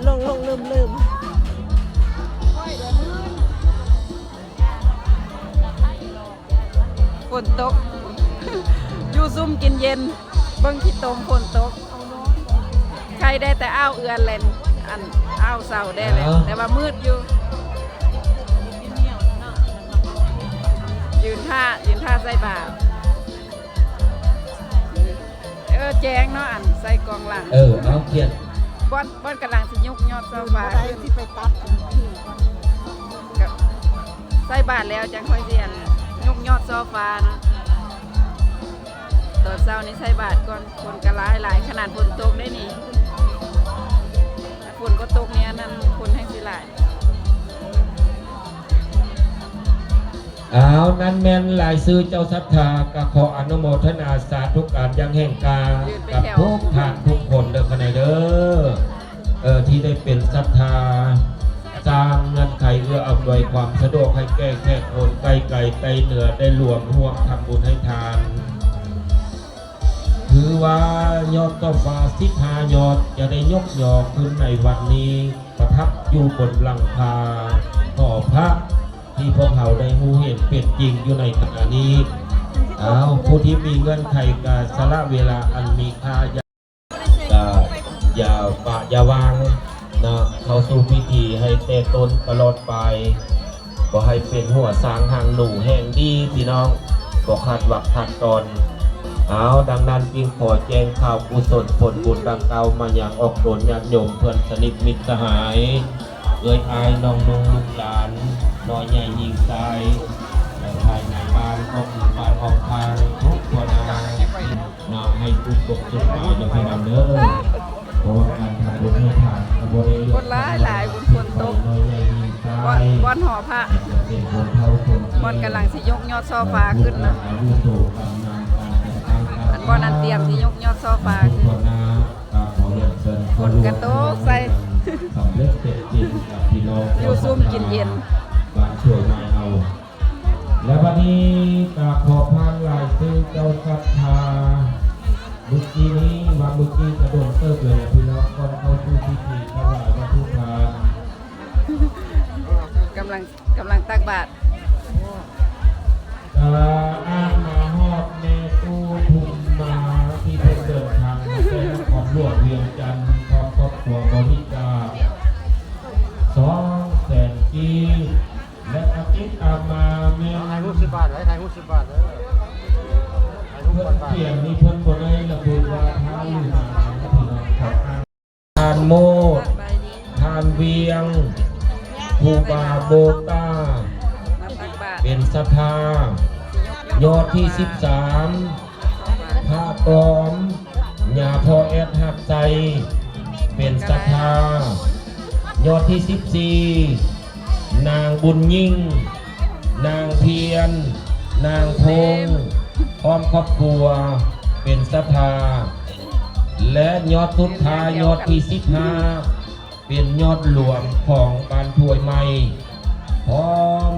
ลงลืมฝนตกอยู่ซุ่มกินเย็นเบิ้งขี้ตมฝนตกใครได้แต่อ้าวเอือนเล่นอันอ้าวเสาได้เลยแต่ว่ามืดอยู่ยืนท่าใส่บาตรแจ้งเนาะอันใส่กองหลังเอาเขียนบ้านกำลังสิยุกยอดโซฟาขึ้นที่ไปตัดใส่บาตรแล้วจังค่อยเรียนยุกยอดโซฟาเนาะตอนเช้านี้ใส่บาตรก่อนคนกระหลายขนาดฝนตกได้นี่ฝนก็ตกเนี้ยนั่นคนให้สิหลายนั้นแม่นหลายซื้อเจ้าศรัทธากะขออนุโมทนาสาธุการยังแห่งกากับทุกท่านทุกคนเด้อคนไหนเด้อที่ได้เป็นศรัทธาสร้างเงินไขเอื้ออำนวยความสะดวกให้แก่แค่คนไกลไกลเหนือได้รวมร่วมทำบุญให้ทานถือว่ายอดก็ฟ้า15 ยอดจะได้ยกยอขึ้นในวันนี้ประทับอยู่บนหลังคาหอพระที่พวกเขาได้หูเห็นเป็ดจริงอยู่ในขณะนี้ผู้ที่มีเงื่อนไขการสละเวลาอันมีค่าอย่าวางนะเข้าสู่พิธีให้เตะต้นตลอดไปก็ให้เป็นหัวสางหางหนูแห่งดีพี่น้องก็ขาดวักขาดตอนดังนั้นจึงขอแจ้งข่าวกุศลผลบุญดังเก่ามาอย่างออกตนญาติโยมเพื่อนสนิทมิตรสหายอายน้องนุ่งลูกหลานน้อยใหญ่ยิงใจภายในบ้านก็มีบ้านออกทางทุกคนนาให้ทุกตกสุดไปอย่าไปนำเด้อเพราะว่าการทำบุญให้ทานคนหลายบุญฝนตกบอนหอพระบอนกำลังสิยกยอดโซฟาขึ้นนะอันบอนอันเตรียมสิยกยอดโซฟาขึ้นคนกระโต๊ะใส่อยู่ซุ่มกินเย็นช่วยมาเอาและวันนี้กราบขอพานหลายซื้อเจ้าศรัทธาบุกีนี้วันบุกีกระโดดเติบเลยพี่น้องก่อนเข้าสู่พิธีถวายวัตถุทานกำลังตักบาตรอ้างมาฮอดแม่ตู้ทุ่มมาที่เพิ่งเดินทางมาเป็นของหลวงเวียงจันทร์พร้อมครอบครัวบริจาค200,000 กีและอาทิตย์ตามมาแม่ไทยหุ้น10 บาทไทยหุ้น10 บาทเพื่อนเขียนมีเพื่อนคนได้ระบุว่าท่านอยู่มาทานโมดทานเวียงภูบาโบตาเป็นศรัทธายอดที่13พระกรอมญาพ่อแอดหักใจเป็นศรัทธายอดที่14นางบุญยิ่งนางเพียรนางพงพร้อมครอบครัวเป็นศรัทธาและยอดสุดท้ายยอดที่15เป็นยอดหลวงของการถวยใหม่พร้อม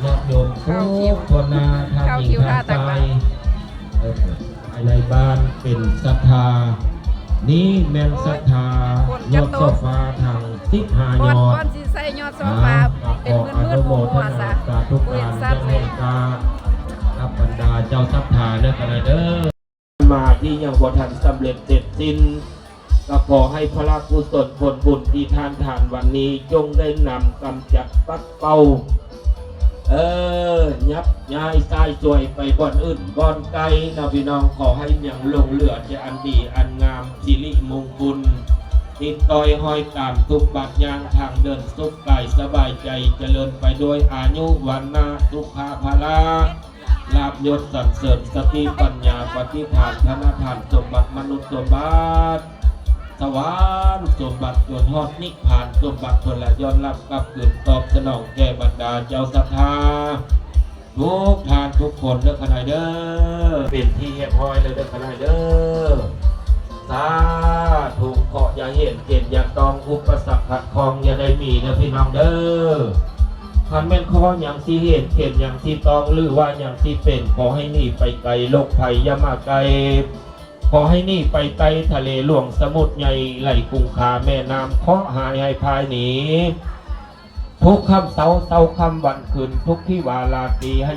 ญาติโยมทุกคนนาทางหญิงทางชายในบ้านเป็นศรัทธานี้แม่นศรัทธายอดโซฟาทาง15 ยอดสิใส่ยอดโซฟาเป็นมืดๆมัวๆซะทุกการแจ้งให้กาอับบรรดาเจ้าศรัทธาเด้อกันเด้อมาที่ยังบ่ทันสำเร็จเสร็จสิ้นก็ขอให้พระกุศลผลบุญที่ทานวันนี้จงได้นำกำจัดปัดเป่ายับย้ายสายสวยไปบ่อนอื่นบ่อนไกลนะพี่น้องขอให้ยังลงเหลือจะอันดีอันงามสิริมงคลติดต่อยห้อยตามทุกบัดยางทางเดินสุขกายสบายใจเจริญไปด้วยอายุวันนาสุขภาละลาภยศสรรเสริญสติปัญญาปฏิภาณธนทานสมบัติมนุษย์สมบัติสวรรค์สมบัติส่วนฮอดนิพพานสมบัติส่วนละย้อนรับกับคืนตอบสนองแก่บรรดาเจ้าศรัทธาทุกทานทุกคนเด้อขณะเด้อเป็นที่เรียบร้อยเลยเด้อขณะเด้อสาธุขออย่าเห็นเกณฑ์อย่าต้องอุปสรรคขัดข้องอย่าได้มีนะพี่น้องเด้อคันแม่นข้ออย่างที่เห็นเกณฑ์อย่างที่ต้องหรือว่าอย่างที่เป็นขอให้หนีไปไกลโรคภัยอย่ามาไกล ขอให้นี่ไปไต่ทะเลหลวงสมุทรใหญ่ไหลกุงคาแม่น้ำเคาะหายให้พายหนีทุกคำเสาคำวันคืนทุกที่วาลาตีให้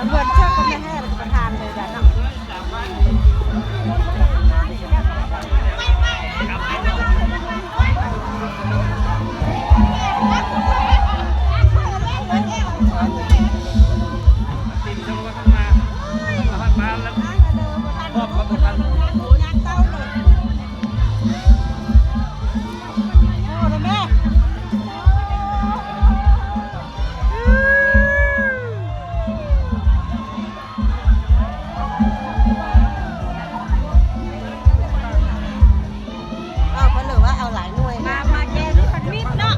เพื่อนเชื่อก็ไม่ให้ประธานเลยจ้ะเนาะเอาไปหรือว่าเอาหลายหน่วยมาแกนี่ผัดมิดเนาะ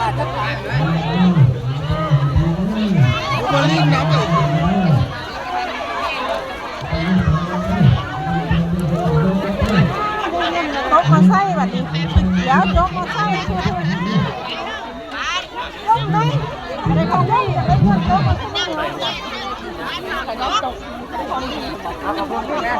Hãy subscribe cho kênh Ghiền Mì Gõ để không bỏ lỡ กมาใส่แบบนี้เดี๋ยวจกมาใส่คือจกไหนอะไรของได้อะไรเงินจกมาใส่ขนมตกของดีเอากระปุกนี่นะ